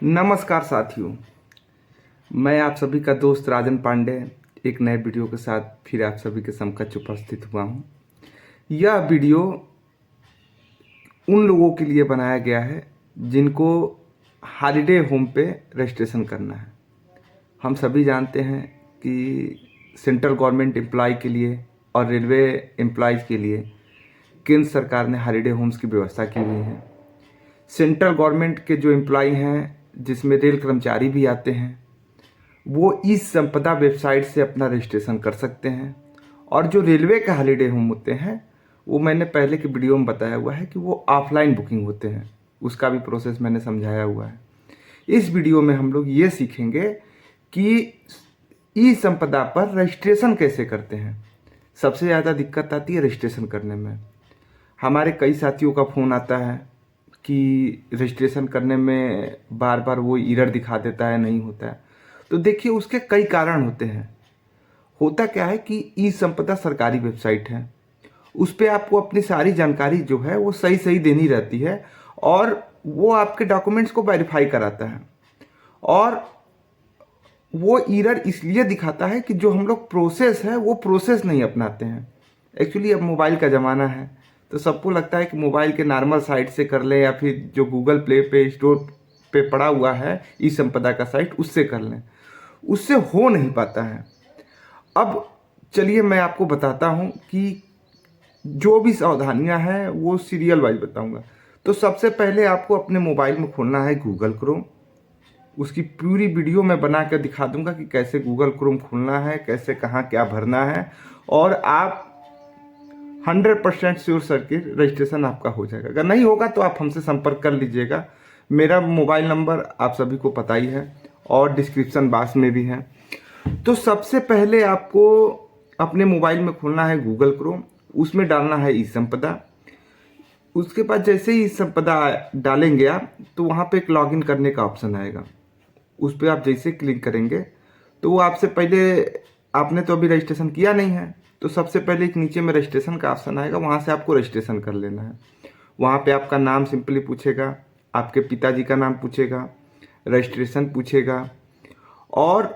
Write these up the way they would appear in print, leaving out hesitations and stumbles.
नमस्कार साथियों, मैं आप सभी का दोस्त राजन पांडे एक नए वीडियो के साथ फिर आप सभी के समकक्ष उपस्थित हुआ हूँ। यह वीडियो उन लोगों के लिए बनाया गया है जिनको हॉलिडे होम पे रजिस्ट्रेशन करना है। हम सभी जानते हैं कि सेंट्रल गवर्नमेंट एम्प्लॉय के लिए और रेलवे एम्प्लॉयज़ के लिए केंद्र सरकार ने हॉलिडे होम्स की व्यवस्था की हुई है। सेंट्रल गवर्नमेंट के जो एम्प्लॉय हैं, जिसमें रेल कर्मचारी भी आते हैं, वो इस संपदा वेबसाइट से अपना रजिस्ट्रेशन कर सकते हैं। और जो रेलवे के हॉलीडे होम होते हैं, वो मैंने पहले के वीडियो में बताया हुआ है कि वो ऑफलाइन बुकिंग होते हैं, उसका भी प्रोसेस मैंने समझाया हुआ है। इस वीडियो में हम लोग ये सीखेंगे कि ई संपदा पर रजिस्ट्रेशन कैसे करते हैं। सबसे ज़्यादा दिक्कत आती है रजिस्ट्रेशन करने में। हमारे कई साथियों का फ़ोन आता है कि रजिस्ट्रेशन करने में बार बार वो एरर दिखा देता है, नहीं होता है। तो देखिए, उसके कई कारण होते हैं। होता क्या है कि ई संपदा सरकारी वेबसाइट है, उस पर आपको अपनी सारी जानकारी जो है वो सही सही देनी रहती है और वो आपके डॉक्यूमेंट्स को वेरीफाई कराता है। और वो एरर इसलिए दिखाता है कि जो हम लोग प्रोसेस है वो प्रोसेस नहीं अपनाते हैं। एक्चुअली अब मोबाइल का ज़माना है, तो सबको लगता है कि मोबाइल के नॉर्मल साइट से कर लें या फिर जो गूगल प्ले पे स्टोर पे पड़ा हुआ है ई संपदा का साइट, उससे कर लें। उससे हो नहीं पाता है। अब चलिए मैं आपको बताता हूँ कि जो भी सावधानियां हैं वो सीरियल वाइज बताऊंगा। तो सबसे पहले आपको अपने मोबाइल में खोलना है गूगल क्रोम। उसकी पूरी वीडियो मैं बना कर दिखा दूंगा कि कैसे गूगल क्रोम खोलना है, कैसे कहाँ क्या भरना है, और आप 100% श्योर सर कि रजिस्ट्रेशन आपका हो जाएगा। अगर नहीं होगा तो आप हमसे संपर्क कर लीजिएगा। मेरा मोबाइल नंबर आप सभी को पता ही है और डिस्क्रिप्शन बॉक्स में भी है। तो सबसे पहले आपको अपने मोबाइल में खोलना है गूगल क्रोम, उसमें डालना है ई संपदा। उसके बाद जैसे ही ई संपदा डालेंगे आप, तो वहाँ पे एक लॉगिन करने का ऑप्शन आएगा। उस पर आप जैसे क्लिक करेंगे तो वो आपसे पहले, आपने तो अभी रजिस्ट्रेशन किया नहीं है, तो सबसे पहले एक नीचे में रजिस्ट्रेशन का ऑप्शन आएगा, वहाँ से आपको रजिस्ट्रेशन कर लेना है। वहाँ पे आपका नाम सिंपली पूछेगा, आपके पिताजी का नाम पूछेगा, रजिस्ट्रेशन पूछेगा, और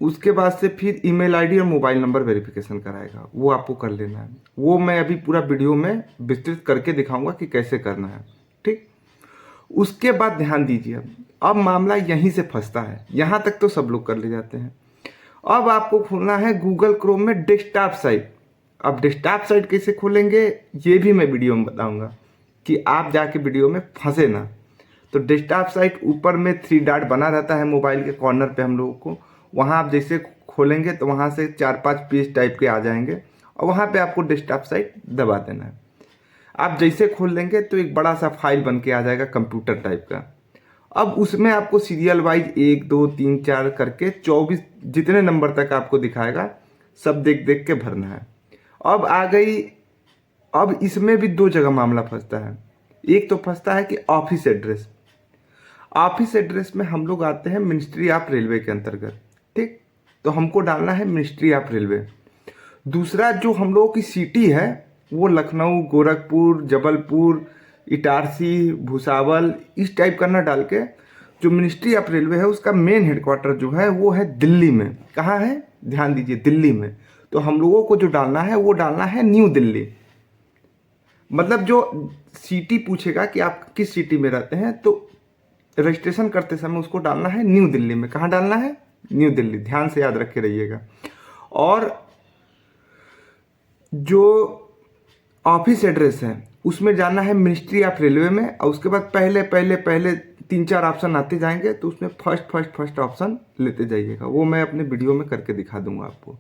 उसके बाद से फिर ईमेल आईडी और मोबाइल नंबर वेरिफिकेशन कराएगा। वो आपको कर लेना है। वो मैं अभी पूरा वीडियो में विस्तृत करके दिखाऊंगा कि कैसे करना है, ठीक। उसके बाद ध्यान दीजिए, अब मामला यहीं से फंसता है। यहाँ तक तो सब लोग कर ले जाते हैं। अब आपको खोलना है गूगल क्रोम में डेस्कटॉप साइट। अब डेस्कटॉप साइट कैसे खोलेंगे ये भी मैं वीडियो में बताऊंगा कि आप जाके वीडियो में फंसे ना। तो डेस्कटॉप साइट ऊपर में 3 डॉट बना रहता है मोबाइल के कॉर्नर पे हम लोगों को। वहाँ आप जैसे खोलेंगे तो वहाँ से 4-5 पेज टाइप के आ जाएंगे और वहाँ पे आपको डेस्कटॉप साइट दबा देना है। आप जैसे खोल लेंगे तो एक बड़ा सा फाइल बन के आ जाएगा कंप्यूटर टाइप का। अब उसमें आपको सीरियल वाइज 1 2 3 4 करके 24 जितने नंबर तक आपको दिखाएगा, सब देख देख के भरना है। अब आ गई, अब इसमें भी 2 जगह मामला फंसता है। एक तो फंसता है कि ऑफिस एड्रेस। ऑफिस एड्रेस में हम लोग आते हैं मिनिस्ट्री ऑफ रेलवे के अंतर्गत, ठीक। तो हमको डालना है मिनिस्ट्री ऑफ रेलवे। दूसरा जो हम लोगों की सिटी है वो लखनऊ, गोरखपुर, जबलपुर, इटारसी, भुसावल, इस टाइप का ना डाल के जो मिनिस्ट्री ऑफ रेलवे है उसका मेन हेडक्वार्टर जो है वो है दिल्ली में। कहाँ है, ध्यान दीजिए, दिल्ली में। तो हम लोगों को जो डालना है वो डालना है न्यू दिल्ली। मतलब जो सिटी पूछेगा कि आप किस सिटी में रहते हैं, तो रजिस्ट्रेशन करते समय उसको डालना है न्यू दिल्ली में। कहाँ डालना है, न्यू दिल्ली। ध्यान से याद रखे रहिएगा। और जो ऑफिस एड्रेस है उसमें जाना है मिनिस्ट्री ऑफ रेलवे में, और उसके बाद पहले पहले पहले 3-4 ऑप्शन आते जाएंगे, तो उसमें फर्स्ट ऑप्शन लेते जाइएगा। वो मैं अपने वीडियो में करके दिखा दूंगा आपको।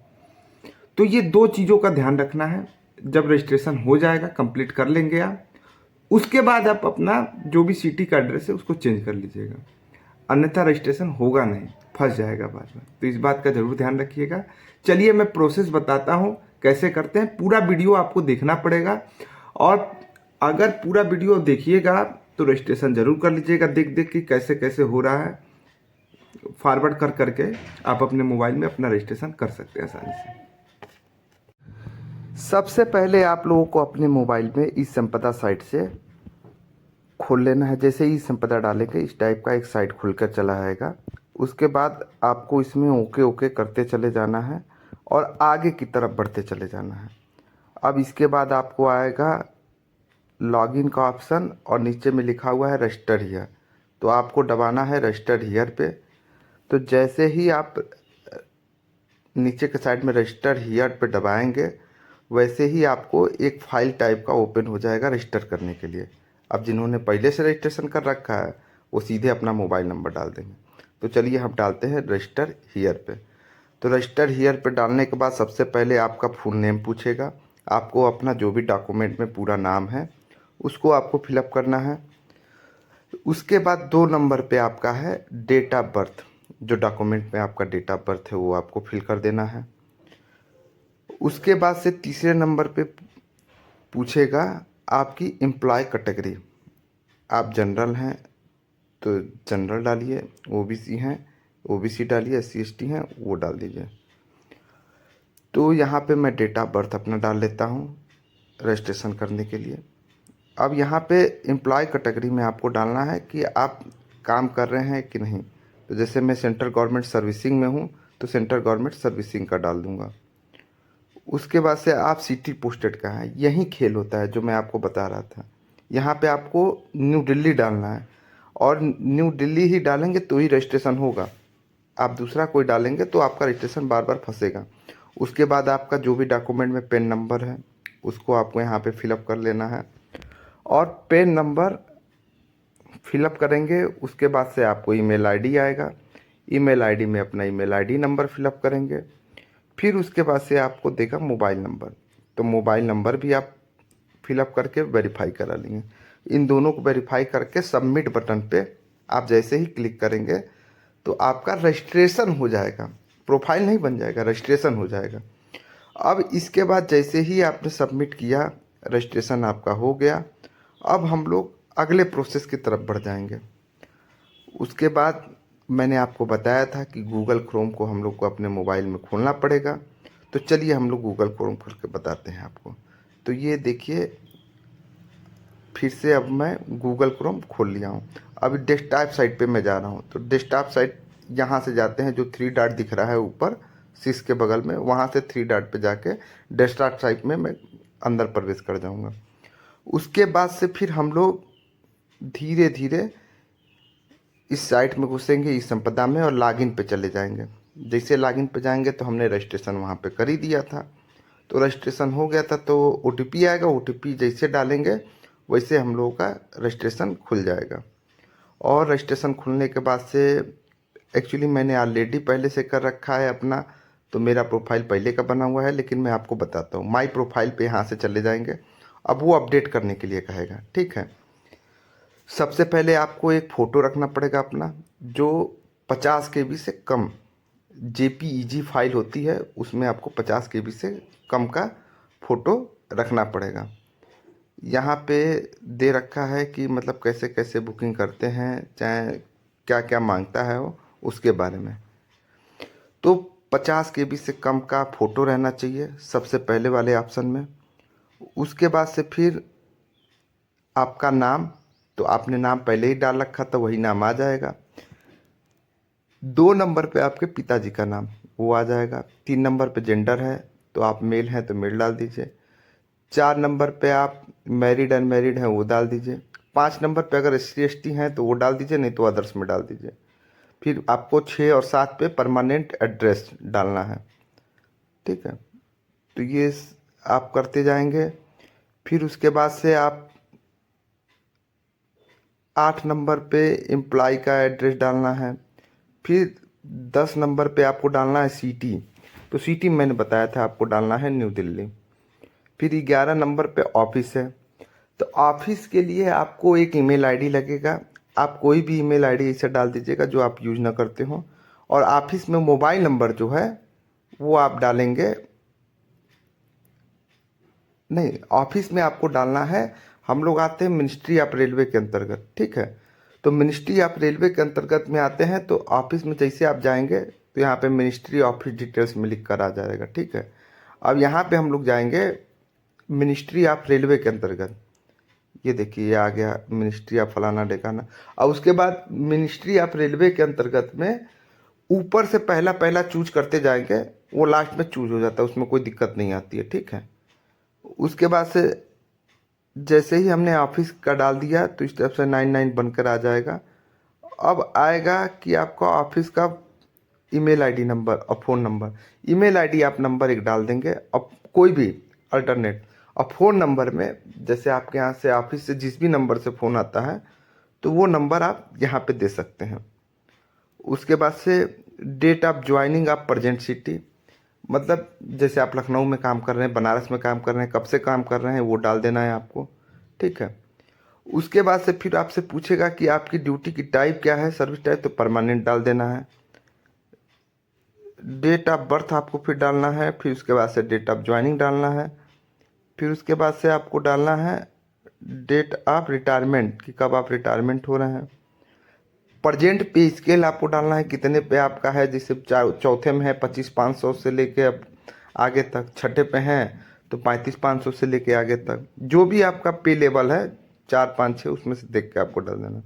तो ये 2 चीज़ों का ध्यान रखना है। जब रजिस्ट्रेशन हो जाएगा, कंप्लीट कर लेंगे आप, उसके बाद आप अपना जो भी सिटी का एड्रेस है उसको चेंज कर लीजिएगा, अन्यथा रजिस्ट्रेशन होगा नहीं, फंस जाएगा बाद में। तो इस बात का जरूर ध्यान रखिएगा। चलिए मैं प्रोसेस बताता हूँ कैसे करते हैं। पूरा वीडियो आपको देखना पड़ेगा, और अगर पूरा वीडियो देखिएगा तो रजिस्ट्रेशन जरूर कर लीजिएगा। देख देख के कैसे कैसे हो रहा है, फॉरवर्ड कर करके आप अपने मोबाइल में अपना रजिस्ट्रेशन कर सकते हैं आसानी से। सबसे पहले आप लोगों को अपने मोबाइल में इस संपदा साइट से खोल लेना है। जैसे ही संपदा डालेंगे इस टाइप का एक साइट खुलकर चला आएगा। उसके बाद आपको इसमें ओके ओके करते चले जाना है और आगे की तरफ बढ़ते चले जाना है। अब इसके बाद आपको आएगा लॉगिन का ऑप्शन और नीचे में लिखा हुआ है रजिस्टर हियर, तो आपको दबाना है रजिस्टर हियर पे। तो जैसे ही आप नीचे के साइड में रजिस्टर हियर पे दबाएंगे वैसे ही आपको एक फाइल टाइप का ओपन हो जाएगा रजिस्टर करने के लिए। अब जिन्होंने पहले से रजिस्ट्रेशन कर रखा है वो सीधे अपना मोबाइल नंबर डाल देंगे। तो चलिए हम डालते हैं रजिस्टर हियर पे। तो रजिस्टर हियर पे डालने के बाद सबसे पहले आपका फुल नेम पूछेगा। आपको अपना जो भी डॉक्यूमेंट में पूरा नाम है उसको आपको फिलअप करना है। उसके बाद 2 नंबर पे आपका है डेट ऑफ बर्थ, जो डॉक्यूमेंट में आपका डेट ऑफ बर्थ है वो आपको फिल कर देना है। उसके बाद से तीसरे नंबर पे पूछेगा आपकी एम्प्लॉय कैटेगरी। आप जनरल हैं तो जनरल डालिए, ओबीसी हैं ओबीसी डालिए, एससी एसटी हैं वो डाल दीजिए। तो यहाँ पे मैं डेट ऑफ बर्थ अपना डाल लेता हूँ रजिस्ट्रेशन करने के लिए। अब यहाँ पे एम्प्लॉय कैटेगरी में आपको डालना है कि आप काम कर रहे हैं कि नहीं। तो जैसे मैं सेंट्रल गवर्नमेंट सर्विसिंग में हूँ तो सेंट्रल गवर्नमेंट सर्विसिंग का डाल दूँगा। उसके बाद से आप सिटी पोस्टेड का है। यही खेल होता है जो मैं आपको बता रहा था। यहाँ पे आपको न्यू दिल्ली डालना है और न्यू दिल्ली ही डालेंगे तो ही रजिस्ट्रेशन होगा। आप दूसरा कोई डालेंगे तो आपका रजिस्ट्रेशन बार बार फंसेगा। उसके बाद आपका जो भी डॉक्यूमेंट में पेन नंबर है उसको आपको यहाँ पे फिलअप कर लेना है और पेन नंबर फिलअप करेंगे। उसके बाद से आपको ईमेल आईडी आएगा, ईमेल आईडी में अपना ईमेल आईडी नंबर फिलअप करेंगे। फिर उसके बाद से आपको देगा मोबाइल नंबर, तो मोबाइल नंबर भी आप फिलअप करके वेरीफाई करा लेंगे। इन दोनों को वेरीफाई करके सबमिट बटन पे आप जैसे ही क्लिक करेंगे तो आपका रजिस्ट्रेशन हो जाएगा। प्रोफाइल नहीं बन जाएगा, रजिस्ट्रेशन हो जाएगा। अब इसके बाद जैसे ही आपने सबमिट किया रजिस्ट्रेशन आपका हो गया। अब हम लोग अगले प्रोसेस की तरफ बढ़ जाएंगे। उसके बाद मैंने आपको बताया था कि गूगल क्रोम को हम लोग को अपने मोबाइल में खोलना पड़ेगा। तो चलिए हम लोग गूगल क्रोम खोल के बताते हैं आपको। तो ये देखिए फिर से अब मैं गूगल क्रोम खोल लिया हूँ। अभी डेस्कटॉप साइट पे मैं जा रहा हूँ। तो डेस्कटॉप साइट यहाँ से जाते हैं, जो 3 डॉट दिख रहा है ऊपर सिस के बगल में, वहाँ से 3 डॉट पे जाके डेस्कटॉप साइट में मैं अंदर प्रवेश कर जाऊँगा। उसके बाद से फिर हम लोग धीरे धीरे इस साइट में घुसेंगे, इस संपदा में, और लॉगिन पे चले जाएंगे। जैसे लॉगिन पे जाएंगे तो हमने रजिस्ट्रेशन वहाँ पे कर ही दिया था, तो रजिस्ट्रेशन हो गया था। तो OTP आएगा, OTP जैसे डालेंगे वैसे हम लोगों का रजिस्ट्रेशन खुल जाएगा। और रजिस्ट्रेशन खुलने के बाद से एक्चुअली मैंने ऑलरेडी पहले से कर रखा है अपना, तो मेरा प्रोफाइल पहले का बना हुआ है। लेकिन मैं आपको बताता हूँ, माई प्रोफाइल पे यहाँ से चले जाएंगे। अब वो अपडेट करने के लिए कहेगा, ठीक है। सबसे पहले आपको एक फ़ोटो रखना पड़ेगा अपना, जो 50 KB से कम JPEG फाइल होती है, उसमें आपको 50 KB से कम का फ़ोटो रखना पड़ेगा। यहाँ पे दे रखा है कि मतलब कैसे कैसे बुकिंग करते हैं, चाहे क्या क्या मांगता है वो, उसके बारे में। तो 50 KB से कम का फ़ोटो रहना चाहिए सबसे पहले वाले ऑप्शन में। उसके बाद से फिर आपका नाम, तो आपने नाम पहले ही डाल रखा था वही नाम आ जाएगा। 2 नंबर पे आपके पिताजी का नाम वो आ जाएगा। 3 नंबर पे जेंडर है तो आप मेल हैं तो मेल डाल दीजिए। 4 नंबर पे आप मैरिड अनमैरिड हैं वो डाल दीजिए। 5 नंबर पे अगर SC ST हैं तो वो डाल दीजिए, नहीं तो अदर्स में डाल दीजिए। फिर आपको 6 और 7 पे परमानेंट एड्रेस डालना है, ठीक है। तो ये आप करते जाएंगे। फिर उसके बाद से आप 8 नंबर पे एम्प्लॉय का एड्रेस डालना है। फिर 10 नंबर पे आपको डालना है सिटी, तो सिटी मैंने बताया था आपको डालना है न्यू दिल्ली। फिर 11 नंबर पे ऑफिस है, तो ऑफिस के लिए आपको एक ईमेल आईडी लगेगा। आप कोई भी ईमेल आईडी ऐसे डाल दीजिएगा जो आप यूज ना करते हो। और ऑफिस में मोबाइल नंबर जो है वो आप डालेंगे, नहीं, ऑफिस में आपको डालना है, हम लोग आते हैं मिनिस्ट्री ऑफ रेलवे के अंतर्गत, ठीक है। तो मिनिस्ट्री ऑफ रेलवे के अंतर्गत में आते हैं, तो ऑफिस में जैसे आप जाएंगे तो यहाँ पे मिनिस्ट्री ऑफिस डिटेल्स में लिख कर आ जाएगा, ठीक है। अब यहाँ पे हम लोग जाएंगे मिनिस्ट्री ऑफ रेलवे के अंतर्गत। ये देखिए ये आ गया मिनिस्ट्री ऑफ फलाना ढेकाना। और उसके बाद मिनिस्ट्री ऑफ रेलवे के अंतर्गत में ऊपर से पहला पहला चूज करते जाएंगे, वो लास्ट में चूज हो जाता है, उसमें कोई दिक्कत नहीं आती है, ठीक है। उसके बाद से जैसे ही हमने ऑफिस का डाल दिया तो इस तरफ से 99 बनकर आ जाएगा। अब आएगा कि आपका ऑफिस का ईमेल आईडी नंबर और फ़ोन नंबर। ईमेल आईडी आप नंबर एक डाल देंगे, अब कोई भी अल्टरनेट, और फ़ोन नंबर में जैसे आपके यहाँ से ऑफिस से जिस भी नंबर से फ़ोन आता है तो वो नंबर आप यहाँ पे दे सकते हैं। उसके बाद से डेट ऑफ ज्वाइनिंग आप प्रेजेंट सिटी, मतलब जैसे आप लखनऊ में काम कर रहे हैं, बनारस में काम कर रहे हैं, कब से काम कर रहे हैं वो डाल देना है आपको, ठीक है। उसके बाद से फिर आपसे पूछेगा कि आपकी ड्यूटी की टाइप क्या है, सर्विस टाइप, तो परमानेंट डाल देना है। डेट ऑफ बर्थ आपको फिर डालना है, फिर उसके बाद से डेट ऑफ ज्वाइनिंग डालना है, फिर उसके बाद से आपको डालना है डेट ऑफ रिटायरमेंट कि कब आप रिटायरमेंट हो रहे हैं। प्रजेंट पे स्केल आपको डालना है कितने पे आपका है, जैसे चौथे में है 25,500 से लेके अब आगे तक, छठे पे हैं तो 35,500 से लेके आगे तक, जो भी आपका पे लेवल है 4, 5, 6 उसमें से देख के आपको डाल देना।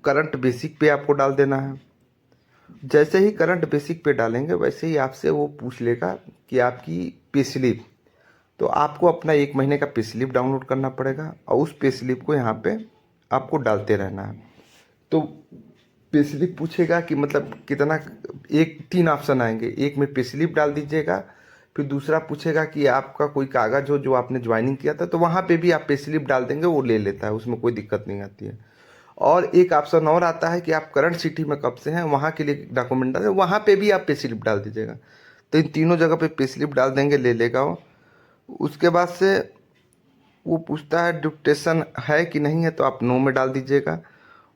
करंट बेसिक पे आपको डाल देना है। जैसे ही करंट बेसिक पे डालेंगे वैसे ही आपसे वो पूछ लेगा कि आपकी पे स्लिप, तो आपको अपना 1 महीने का पे स्लिप डाउनलोड करना पड़ेगा और उस पे स्लिप को यहाँ पे आपको डालते रहना है। तो पे स्लिप पूछेगा कि मतलब कितना, 3 ऑप्शन आएंगे, एक में पे स्लिप डाल दीजिएगा, फिर दूसरा पूछेगा कि आपका कोई कागज़ हो जो आपने ज्वाइनिंग किया था, तो वहाँ पे भी आप पे स्लिप डाल देंगे, वो ले लेता है, उसमें कोई दिक्कत नहीं आती है। और एक ऑप्शन और आता है कि आप करंट सिटी में कब से हैं, वहाँ के लिए डॉक्यूमेंट डालें, वहाँ पे भी आप पे स्लिप डाल दीजिएगा। तो इन तीनों जगह पे स्लिप डाल देंगे, ले लेगा वो। उसके बाद से वो पूछता है डिक्टेशन है कि नहीं है, तो आप नो में डाल दीजिएगा,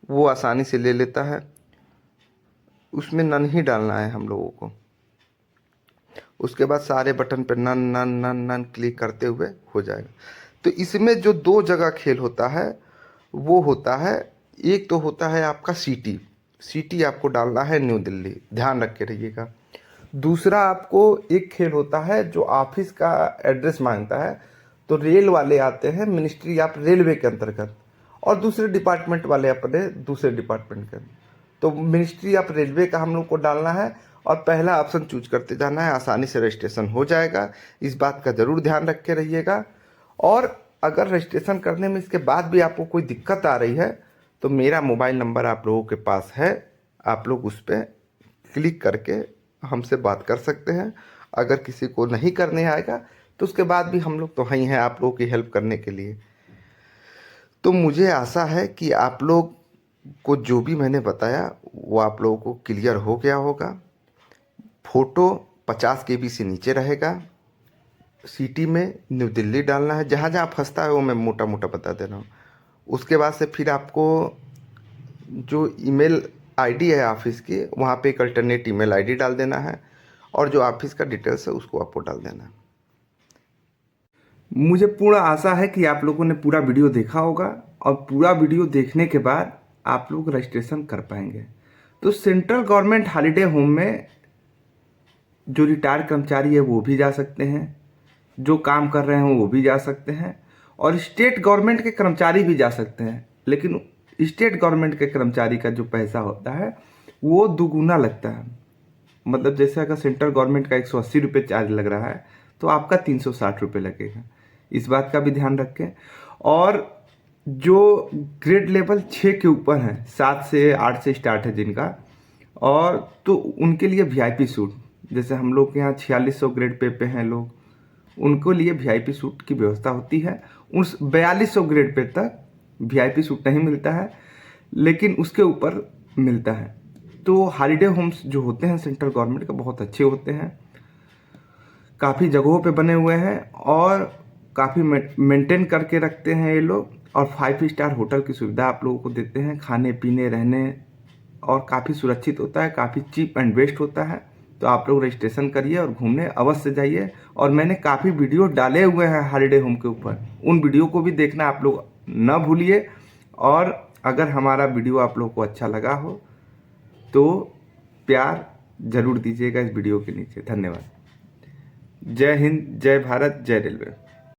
वो आसानी से ले लेता है। उसमें नन ही डालना है हम लोगों को। उसके बाद सारे बटन पर नन नन नन नन क्लिक करते हुए हो जाएगा। तो इसमें जो 2 जगह खेल होता है वो होता है, एक तो होता है आपका सिटी, सिटी आपको डालना है न्यू दिल्ली, ध्यान रख के रहिएगा। दूसरा आपको एक खेल होता है जो ऑफिस का एड्रेस मांगता है, तो रेल वाले आते हैं मिनिस्ट्री ऑफ रेलवे के अंतर्गत, और दूसरे डिपार्टमेंट वाले अपने दूसरे डिपार्टमेंट के, तो मिनिस्ट्री ऑफ रेलवे का हम लोग को डालना है और पहला ऑप्शन चूज करते जाना है, आसानी से रजिस्ट्रेशन हो जाएगा। इस बात का ज़रूर ध्यान रख के रहिएगा। और अगर रजिस्ट्रेशन करने में इसके बाद भी आपको कोई दिक्कत आ रही है तो मेरा मोबाइल नंबर आप लोगों के पास है, आप लोग उस पर क्लिक करके हमसे बात कर सकते हैं। अगर किसी को नहीं करने आएगा तो उसके बाद भी हम लोग तो वहीं हैं आप लोगों की हेल्प करने के लिए। तो मुझे आशा है कि आप लोग को जो भी मैंने बताया वो आप लोगों को क्लियर हो गया होगा। फ़ोटो 50 KB से नीचे रहेगा, सिटी में न्यू दिल्ली डालना है, जहाँ जहाँ फंसता है वो मैं मोटा मोटा बता दे रहा हूँ। उसके बाद से फिर आपको जो ईमेल आईडी है ऑफिस की, वहाँ पे एक अल्टरनेट ईमेल आईडी डाल देना है, और जो ऑफिस का डिटेल्स है उसको आपको डाल देना है। मुझे पूरा आशा है कि आप लोगों ने पूरा वीडियो देखा होगा, और पूरा वीडियो देखने के बाद आप लोग रजिस्ट्रेशन कर पाएंगे। तो सेंट्रल गवर्नमेंट हॉलीडे होम में जो रिटायर्ड कर्मचारी है वो भी जा सकते हैं, जो काम कर रहे हैं वो भी जा सकते हैं, और स्टेट गवर्नमेंट के कर्मचारी भी जा सकते हैं। लेकिन स्टेट गवर्नमेंट के कर्मचारी का जो पैसा होता है वो दुगुना लगता है। मतलब जैसे अगर सेंट्रल गवर्नमेंट का 180 रुपये चार्ज लग रहा है तो आपका 360 रुपये लगेगा, इस बात का भी ध्यान रखें। और जो ग्रेड लेवल 6 के ऊपर है, 7 से 8 से स्टार्ट है जिनका, और तो उनके लिए वीआईपी सूट, जैसे हम लोग के यहाँ 4600 ग्रेड पे हैं लोग, उनको लिए वीआईपी सूट की व्यवस्था होती है। उस 4200 ग्रेड पे तक वीआईपी सूट नहीं मिलता है, लेकिन उसके ऊपर मिलता है। तो हॉलीडे होम्स जो होते हैं सेंट्रल गवर्नमेंट के बहुत अच्छे होते हैं, काफ़ी जगहों पे बने हुए हैं और काफ़ी मेंटेन करके रखते हैं ये लोग, और 5 स्टार होटल की सुविधा आप लोगों को देते हैं, खाने पीने रहने, और काफ़ी सुरक्षित होता है, काफ़ी चीप एंड बेस्ट होता है। तो आप लोग रजिस्ट्रेशन करिए और घूमने अवश्य जाइए। और मैंने काफ़ी वीडियो डाले हुए हैं हॉलीडे होम के ऊपर, उन वीडियो को भी देखना आप लोग न भूलिए। और अगर हमारा वीडियो आप लोगों को अच्छा लगा हो तो प्यार जरूर दीजिएगा इस वीडियो के नीचे। धन्यवाद। जय हिंद, जय भारत, जय रेलवे।